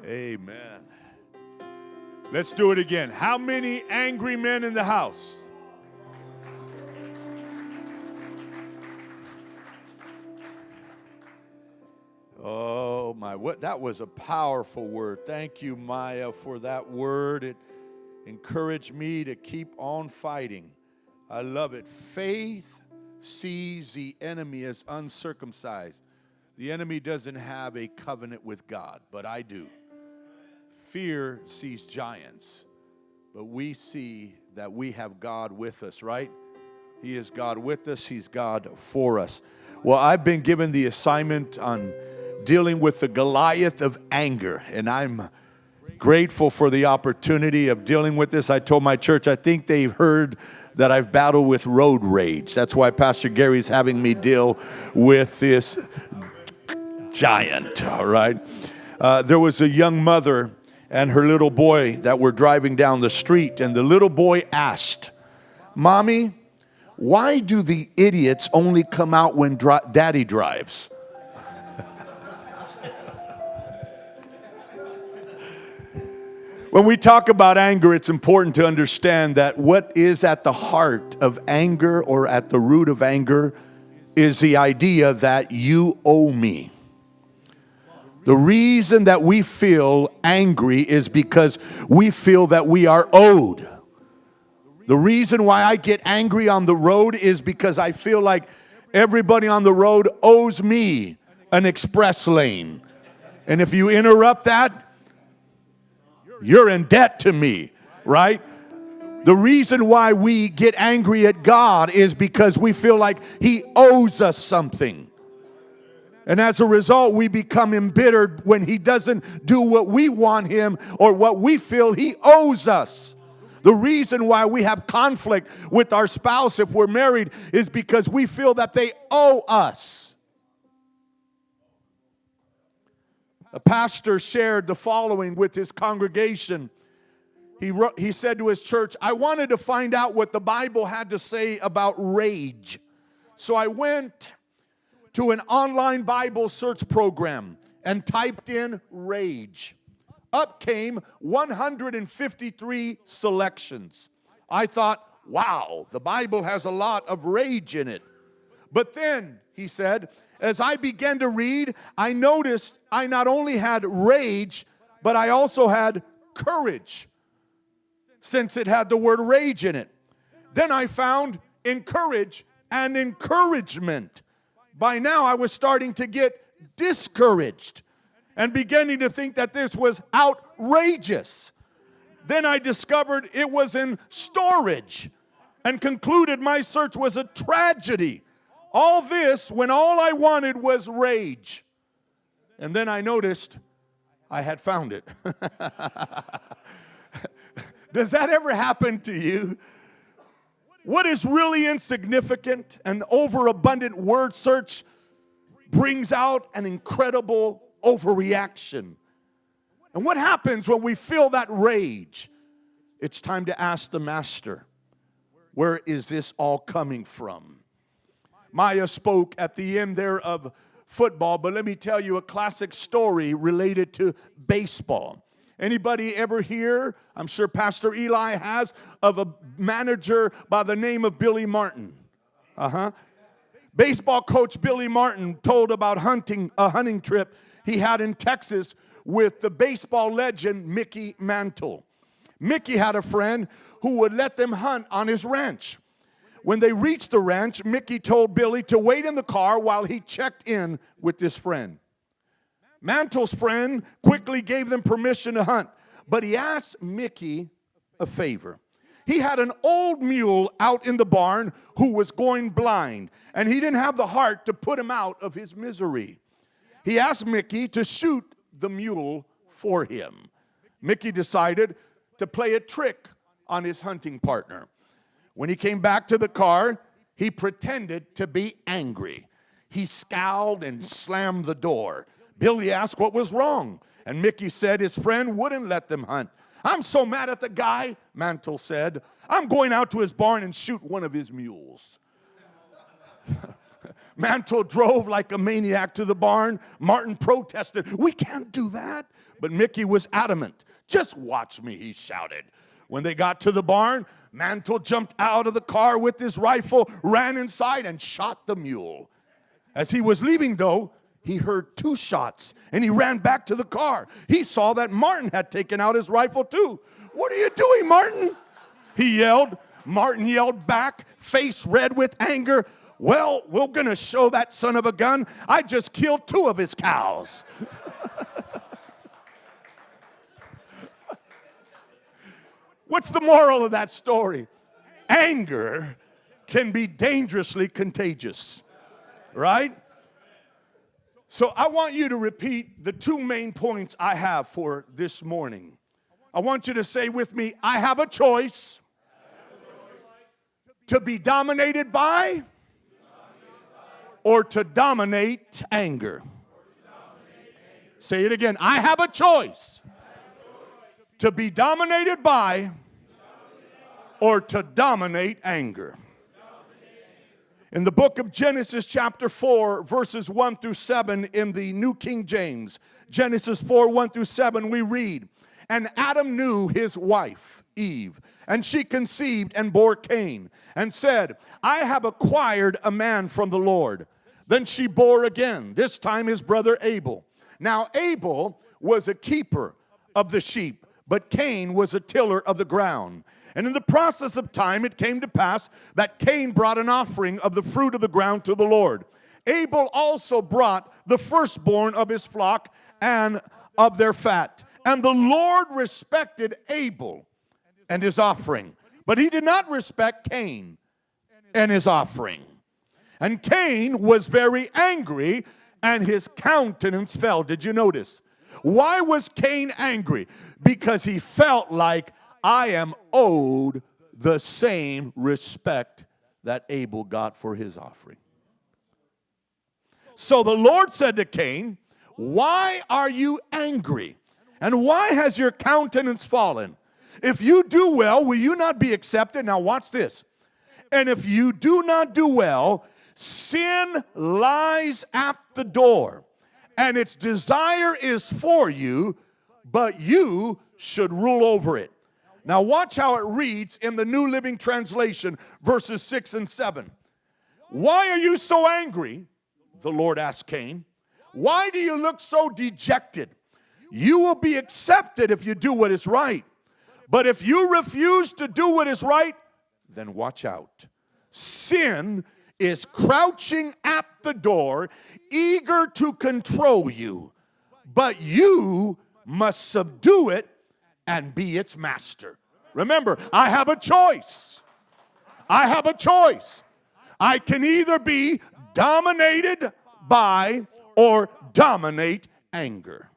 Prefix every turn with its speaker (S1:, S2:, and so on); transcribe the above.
S1: Amen. Let's do it again. How many angry men in the house? Oh my, that was a powerful word. Thank you, Maya, for that word. It encouraged me to keep on fighting. I love it. Faith sees the enemy as uncircumcised. The enemy doesn't have a covenant with God, but I do. Fear sees giants, but we see that we have God with us, right? He is God with us. He's God for us. Well, I've been given the assignment on dealing with the Goliath of anger, and I'm grateful for the opportunity of dealing with this. I told my church, I think they've heard that I've battled with road rage. That's why Pastor Gary's having me deal with this giant, all right? There was a young mother and her little boy that were driving down the street, and the little boy asked, "Mommy, why do the idiots only come out when Daddy drives?" When we talk about anger, it's important to understand that what is at the heart of anger, or at the root of anger, is the idea that you owe me. The reason that we feel angry is because we feel that we are owed. The reason why I get angry on the road is because I feel like everybody on the road owes me an express lane. And if you interrupt that, you're in debt to me, right? The reason why we get angry at God is because we feel like He owes us something. And as a result, we become embittered when He doesn't do what we want Him or what we feel He owes us. The reason why we have conflict with our spouse if we're married is because we feel that they owe us. A pastor shared the following with his congregation. He said to his church, "I wanted to find out what the Bible had to say about rage. So I went to an online Bible search program and typed in rage. Up came 153 selections. I thought, wow, the Bible has a lot of rage in it. But then," he said, "as I began to read, I noticed I not only had rage, but I also had courage, since it had the word rage in it. Then I found encourage and encouragement. By now I was starting to get discouraged and beginning to think that this was outrageous. Then I discovered it was in storage and concluded my search was a tragedy. All this when all I wanted was rage. And then I noticed I had found it." Does that ever happen to you? What is really insignificant, an overabundant word search, brings out an incredible overreaction. And what happens when we feel that rage? It's time to ask the Master, where is this all coming from? Maya spoke at the end there of football, but let me tell you a classic story related to baseball. Anybody ever hear, I'm sure Pastor Eli has, of a manager by the name of Billy Martin? Baseball coach Billy Martin told about a hunting trip he had in Texas with the baseball legend Mickey Mantle. Mickey had a friend who would let them hunt on his ranch. When they reached the ranch, Mickey told Billy to wait in the car while he checked in with this friend. Mantle's friend quickly gave them permission to hunt, but he asked Mickey a favor. He had an old mule out in the barn who was going blind, and he didn't have the heart to put him out of his misery. He asked Mickey to shoot the mule for him. Mickey decided to play a trick on his hunting partner. When he came back to the car, he pretended to be angry. He scowled and slammed the door. Billy asked what was wrong, and Mickey said his friend wouldn't let them hunt. "I'm so mad at the guy," Mantle said. "I'm going out to his barn and shoot one of his mules." Mantle drove like a maniac to the barn. Martin protested, "We can't do that." But Mickey was adamant. Just watch me, he shouted. When they got to the barn, Mantle jumped out of the car with his rifle, ran inside, and shot the mule. As he was leaving, though, he heard 2 shots, and he ran back to the car. He saw that Martin had taken out his rifle, too. "What are you doing, Martin?" he yelled. Martin yelled back, face red with anger. "Well, we're going to show that son of a gun. I just killed 2 of his cows." What's the moral of that story? Anger can be dangerously contagious, right? So I want you to repeat the 2 main points I have for this morning. I want you to say with me, I have a choice to be dominated by or to dominate anger. Say it again. I have a choice to be dominated by or to dominate anger. In the book of Genesis chapter 4, verses 1 through 7 in the New King James, Genesis 4, 1 through 7, we read, "And Adam knew his wife, Eve, and she conceived and bore Cain, and said, I have acquired a man from the Lord. Then she bore again, this time his brother Abel. Now Abel was a keeper of the sheep, but Cain was a tiller of the ground. And in the process of time it came to pass that Cain brought an offering of the fruit of the ground to the Lord. Abel also brought the firstborn of his flock and of their fat. And the Lord respected Abel and his offering, but he did not respect Cain and his offering. And Cain was very angry, and his countenance fell." Did you notice? Why was Cain angry? Because he felt like, I am owed the same respect that Abel got for his offering. So the Lord said to Cain, "Why are you angry? And why has your countenance fallen? If you do well, will you not be accepted?" Now watch this. "And if you do not do well, sin lies at the door, and its desire is for you, but you should rule over it." Now watch how it reads in the New Living Translation, verses 6 and 7. "Why are you so angry?" the Lord asked Cain. "Why do you look so dejected? You will be accepted if you do what is right. But if you refuse to do what is right, then watch out. Sin is crouching at the door, eager to control you. But you must subdue it and be its master." Remember, I have a choice. I have a choice. I can either be dominated by or dominate anger.